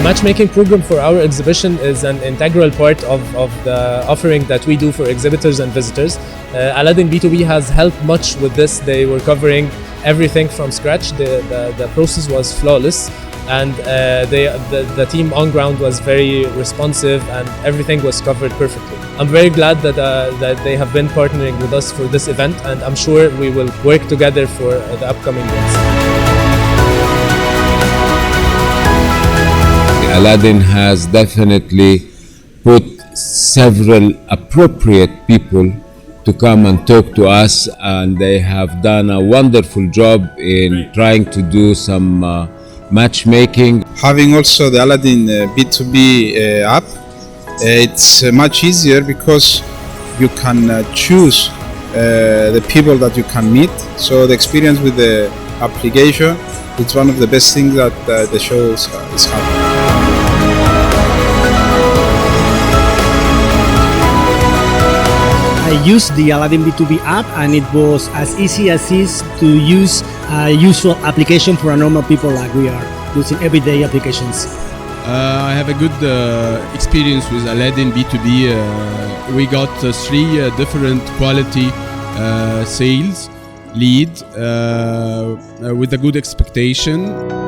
matchmaking program for our exhibition is an integral part of the offering that we do for exhibitors and visitors. AladdinB2B has helped much with this. They were covering everything from scratch. The process was flawless, and the team on ground was very responsive, and everything was covered perfectly. I'm very glad that they have been partnering with us for this event, and I'm sure we will work together for the upcoming ones. Aladdin has definitely put several appropriate people to come and talk to us, and they have done a wonderful job in trying to do some matchmaking. Having also the Aladdin B2B app, it's much easier because you can choose the people that you can meet. So the experience with the application, it's one of the best things that the show is having. I used the Aladdin B2B app, and it was as easy as is to use a usual application for a normal people like we are using everyday applications. I have a good experience with Aladdin B2B. We got 3 different quality sales lead with a good expectation.